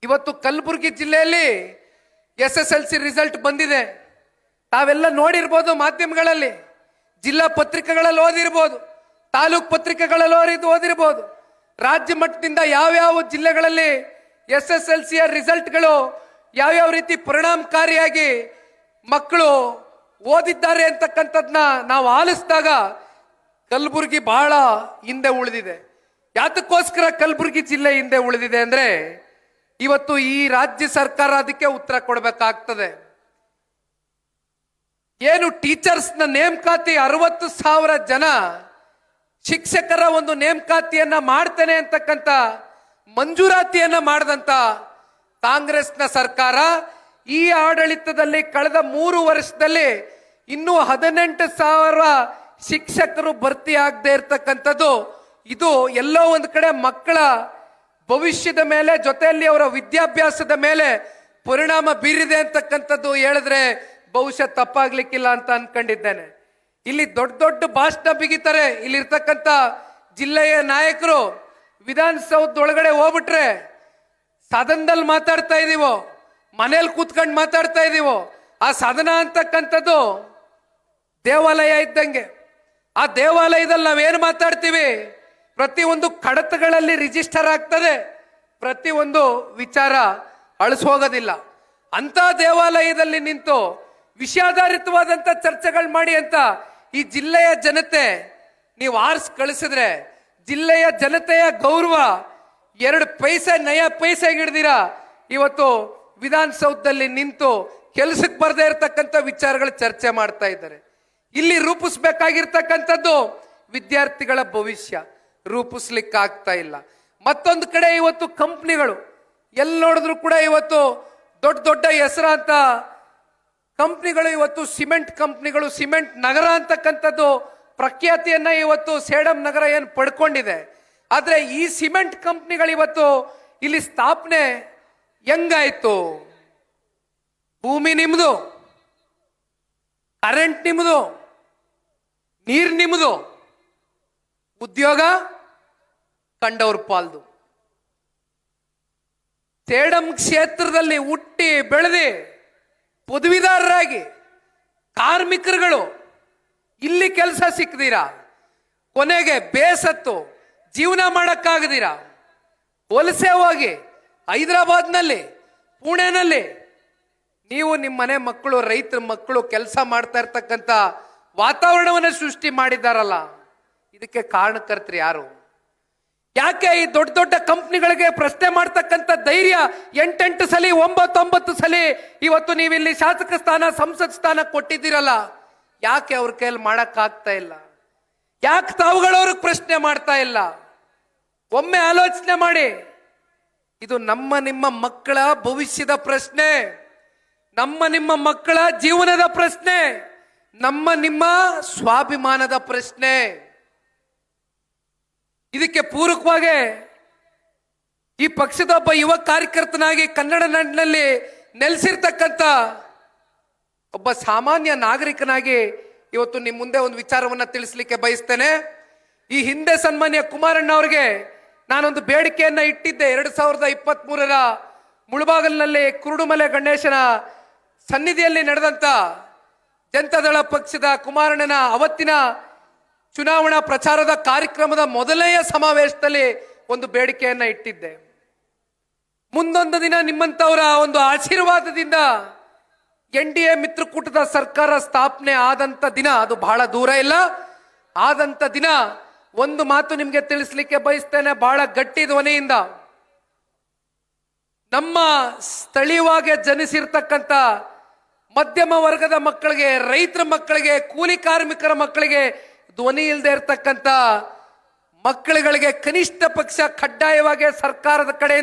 ಇವತ್ತು ಕಲಬುರಗಿ ಜಿಲ್ಲೆಯಲ್ಲಿ SSLC result ಬಂದಿದೆ. ತಾವೆಲ್ಲ ನೋಡಿರ್ಬೋದು, ಮಾಧ್ಯಮಗಳಲ್ಲಿ, ಜಿಲ್ಲಾ ಪತ್ರಿಕೆಗಳಲ್ಲಿ ಓದಿರ್ಬೋದು, ತಾಲೂಕು ಪತ್ರಿಕೆಗಳಲ್ಲಿ ಓದಿರ್ಬೋದು. ರಾಜ್ಯ ಮಟ್ಟದಿಂದ ಯಾವ್ಯಾವ ಜಿಲ್ಲೆಗಳಲ್ಲಿ SSLCಯ ರಿಸಲ್ಟ್ಗಳು ಯಾವ್ಯಾವ ರೀತಿ ಪರಿಣಾಮಕಾರಿಯಾಗಿ ಮಕ್ಕಳು ಓದಿದ್ದಾರೆ ಅಂತಕ್ಕಂಥದ್ನ ನಾವು ಆಲಿಸಿದಾಗ ಕಲಬುರಗಿ ಬಹಳ ಹಿಂದೆ ಉಳಿದಿದೆ. ಯಾತಕ್ಕೋಸ್ಕರ ಕಲಬುರಗಿ ಜಿಲ್ಲೆ ಹಿಂದೆ ಉಳಿದಿದೆ ಅಂದ್ರೆ ಇವತ್ತು ಈ ರಾಜ್ಯ ಸರ್ಕಾರ ಅದಕ್ಕೆ ಉತ್ತರ ಕೊಡಬೇಕಾಗ್ತದೆ. ಏನು ಟೀಚರ್ಸ್ನ ನೇಮಕಾತಿ 60,000 ಜನ ಶಿಕ್ಷಕರ ಒಂದು ನೇಮಕಾತಿಯನ್ನ ಮಾಡ್ತೇನೆ ಅಂತಕ್ಕಂಥ ಮಂಜೂರಾತಿಯನ್ನ ಮಾಡಿದಂತ ಕಾಂಗ್ರೆಸ್ನ ಸರ್ಕಾರ ಈ ಆಡಳಿತದಲ್ಲಿ ಕಳೆದ 3 ವರ್ಷದಲ್ಲಿ ಇನ್ನೂ 18,000 ಶಿಕ್ಷಕರು ಭರ್ತಿ ಆಗದೆ ಇರ್ತಕ್ಕಂಥದ್ದು. ಇದು ಎಲ್ಲೋ ಒಂದು ಕಡೆ ಮಕ್ಕಳ ಭವಿಷ್ಯದ ಮೇಲೆ, ಜೊತೆಯಲ್ಲಿ ಅವರ ವಿದ್ಯಾಭ್ಯಾಸದ ಮೇಲೆ ಪರಿಣಾಮ ಬೀರಿದೆ ಅಂತಕ್ಕಂಥದ್ದು ಹೇಳಿದ್ರೆ ಬಹುಶಃ ತಪ್ಪಾಗ್ಲಿಕ್ಕಿಲ್ಲ ಅಂತ ಅನ್ಕೊಂಡಿದ್ದೇನೆ. ಇಲ್ಲಿ ದೊಡ್ಡ ದೊಡ್ಡ ಭಾಷಣ ಬಿಗಿತಾರೆ. ಇಲ್ಲಿರ್ತಕ್ಕಂಥ ಜಿಲ್ಲೆಯ ನಾಯಕರು ವಿಧಾನಸೌಧದೊಳಗಡೆ ಹೋಗ್ಬಿಟ್ರೆ ಸದನದಲ್ಲಿ ಮಾತಾಡ್ತಾ ಇದೀವೋ, ಮನೇಲಿ ಕೂತ್ಕೊಂಡು ಮಾತಾಡ್ತಾ ಇದೀವೋ, ಆ ಸದನ ಅಂತಕ್ಕಂಥದ್ದು ದೇವಾಲಯ ಇದ್ದಂಗೆ. ಆ ದೇವಾಲಯದಲ್ಲಿ ನಾವೇನು ಮಾತಾಡ್ತೀವಿ, ಪ್ರತಿಯೊಂದು ಕಡತಗಳಲ್ಲಿ ರಿಜಿಸ್ಟರ್ ಆಗ್ತದೆ, ಪ್ರತಿಯೊಂದು ವಿಚಾರ ಅಳಿಸೋಗೋದಿಲ್ಲ. ಅಂತ ದೇವಾಲಯದಲ್ಲಿ ನಿಂತು ವಿಷಯಾಧಾರಿತವಾದಂತ ಚರ್ಚೆಗಳು ಮಾಡಿ ಅಂತ ಈ ಜಿಲ್ಲೆಯ ಜನತೆ ನೀವು ಆರಿಸಿ ಕಳಿಸಿದ್ರೆ ಜಿಲ್ಲೆಯ ಜನತೆಯ ಗೌರವ 2 ಪೈಸೆ ನಯ ಪೈಸೆ ಹಿಡ್ದಿರ ಇವತ್ತು ವಿಧಾನಸೌಧದಲ್ಲಿ ನಿಂತು ಕೆಲಸಕ್ಕೆ ಬರದೇ ಇರತಕ್ಕಂಥ ವಿಚಾರಗಳು ಚರ್ಚೆ ಮಾಡ್ತಾ ಇದ್ದಾರೆ. ಇಲ್ಲಿ ರೂಪಿಸ್ಬೇಕಾಗಿರ್ತಕ್ಕಂಥದ್ದು ವಿದ್ಯಾರ್ಥಿಗಳ ಭವಿಷ್ಯ, ರೂಪಿಸ್ಲಿಕ್ಕೆ ಆಗ್ತಾ ಇಲ್ಲ. ಮತ್ತೊಂದು ಕಡೆ ಇವತ್ತು ಕಂಪ್ನಿಗಳು ಎಲ್ಲಿ ನೋಡಿದ್ರು ಕೂಡ ಇವತ್ತು ದೊಡ್ಡ ದೊಡ್ಡ ಹೆಸರಾಂತ ಕಂಪ್ನಿಗಳು, ಇವತ್ತು ಸಿಮೆಂಟ್ ಕಂಪ್ನಿಗಳು, ಸಿಮೆಂಟ್ ನಗರ ಅಂತಕ್ಕಂಥದ್ದು ಪ್ರಖ್ಯಾತಿಯನ್ನ ಇವತ್ತು ಸೇಡಂ ನಗರ ಏನು ಪಡ್ಕೊಂಡಿದೆ. ಆದ್ರೆ ಈ ಸಿಮೆಂಟ್ ಕಂಪ್ನಿಗಳು ಇವತ್ತು ಇಲ್ಲಿ ಸ್ಥಾಪನೆ ಹೆಂಗಾಯ್ತು? ಭೂಮಿ ನಿಮ್ದು, ಕರೆಂಟ್ ನಿಮ್ದು, ನೀರ್ ನಿಮ್ದು, ಉದ್ಯೋಗ ಕಂಡವ್ರ ಪಾಲ್ದು. ಸೇಡಂ ಕ್ಷೇತ್ರದಲ್ಲಿ ಹುಟ್ಟಿ ಬೆಳೆದಿ ಪದವೀಧರರಾಗಿ ಕಾರ್ಮಿಕರುಗಳು ಇಲ್ಲಿ ಕೆಲಸ ಸಿಕ್ಕದಿರಾ, ಕೊನೆಗೆ ಬೇಸತ್ತು ಜೀವನ ಮಾಡಕ್ಕಾಗದಿರಾ ವಲಸೆ ಹೋಗಿ ಹೈದರಾಬಾದ್ನಲ್ಲಿ, ಪುಣೆನಲ್ಲಿ ನೀವು ನಿಮ್ಮ ಮನೆ ಮಕ್ಕಳು, ರೈತರ ಮಕ್ಕಳು ಕೆಲಸ ಮಾಡ್ತಾ ಇರ್ತಕ್ಕಂಥ ವಾತಾವರಣವನ್ನು ಸೃಷ್ಟಿ ಮಾಡಿದ್ದಾರಲ್ಲ, ಇದಕ್ಕೆ ಕಾರಣಕರ್ತರು ಯಾರು? ಯಾಕೆ ಈ ದೊಡ್ಡ ದೊಡ್ಡ ಕಂಪ್ನಿಗಳಿಗೆ ಪ್ರಶ್ನೆ ಮಾಡ್ತಕ್ಕಂಥ ಧೈರ್ಯ 8 ಸಲ 9 ಸಲ ಇವತ್ತು ನೀವಿಲ್ಲಿ ಶಾಸಕ ಸ್ಥಾನ, ಸಂಸತ್ ಸ್ಥಾನ ಕೊಟ್ಟಿದ್ದೀರಲ್ಲ, ಯಾಕೆ ಅವ್ರ ಕೈಯಲ್ಲಿ ಮಾಡಕ್ಕಾಗ್ತಾ ಇಲ್ಲ? ಯಾಕೆ ತಾವುಗಳವ್ರಿಗೆ ಪ್ರಶ್ನೆ ಮಾಡ್ತಾ ಇಲ್ಲ? ಒಮ್ಮೆ ಆಲೋಚನೆ ಮಾಡಿ. ಇದು ನಮ್ಮ ನಿಮ್ಮ ಮಕ್ಕಳ ಭವಿಷ್ಯದ ಪ್ರಶ್ನೆ, ನಮ್ಮ ನಿಮ್ಮ ಮಕ್ಕಳ ಜೀವನದ ಪ್ರಶ್ನೆ, ನಮ್ಮ ನಿಮ್ಮ ಸ್ವಾಭಿಮಾನದ ಪ್ರಶ್ನೆ. ಇದಕ್ಕೆ ಪೂರಕವಾಗಿ ಈ ಪಕ್ಷದ ಒಬ್ಬ ಯುವ ಕಾರ್ಯಕರ್ತನಾಗಿ ಕನ್ನಡ ನಾಡಿನಲ್ಲಿ ನೆಲೆಸಿರ್ತಕ್ಕಂಥ ಒಬ್ಬ ಸಾಮಾನ್ಯ ನಾಗರಿಕನಾಗಿ ಇವತ್ತು ನಿಮ್ಮ ಮುಂದೆ ಒಂದು ವಿಚಾರವನ್ನ ತಿಳಿಸ್ಲಿಕ್ಕೆ ಬಯಸ್ತೇನೆ. ಈ ಹಿಂದೆ ಸನ್ಮಾನ್ಯ ಕುಮಾರಣ್ಣ ಅವರಿಗೆ ನಾನೊಂದು ಬೇಡಿಕೆಯನ್ನ ಇಟ್ಟಿದ್ದೆ. 2023ರ ಮುಳಬಾಗಲಿನಲ್ಲಿ ಕುರುಡುಮಲೆ ಗಣೇಶನ ಸನ್ನಿಧಿಯಲ್ಲಿ ನಡೆದಂತ ಜನತಾದಳ ಪಕ್ಷದ ಕುಮಾರಣ್ಣನ ಅವತ್ತಿನ ಚುನಾವಣಾ ಪ್ರಚಾರದ ಕಾರ್ಯಕ್ರಮದ ಮೊದಲನೆಯ ಸಮಾವೇಶದಲ್ಲಿ ಒಂದು ಬೇಡಿಕೆಯನ್ನ ಇಟ್ಟಿದ್ದೆ. ಮುಂದೊಂದು ದಿನ ನಿಮ್ಮಂತವರ ಒಂದು ಆಶೀರ್ವಾದದಿಂದ NDA ಮಿತ್ರಕೂಟದ ಸರ್ಕಾರ ಸ್ಥಾಪನೆ ಆದಂತ ದಿನ, ಅದು ಬಹಳ ದೂರ ಇಲ್ಲ, ಆದಂತ ದಿನ ಒಂದು ಮಾತು ನಿಮ್ಗೆ ತಿಳಿಸ್ಲಿಕ್ಕೆ ಬಯಸ್ತೇನೆ ಬಹಳ ಗಟ್ಟಿ ಧ್ವನಿಯಿಂದ. ನಮ್ಮ ಸ್ಥಳೀಯವಾಗಿ ಜನಿಸಿರ್ತಕ್ಕಂಥ ಮಧ್ಯಮ ವರ್ಗದ ಮಕ್ಕಳಿಗೆ, ರೈತರ ಮಕ್ಕಳಿಗೆ, ಕೂಲಿ ಕಾರ್ಮಿಕರ ಮಕ್ಕಳಿಗೆ, ಧ್ವನಿ ಇಲ್ಲದೆ ಇರ್ತಕ್ಕಂಥ ಮಕ್ಕಳುಗಳಿಗೆ ಕನಿಷ್ಠ ಪಕ್ಷ ಕಡ್ಡಾಯವಾಗಿ ಸರ್ಕಾರದ ಕಡೆಯಿಂದ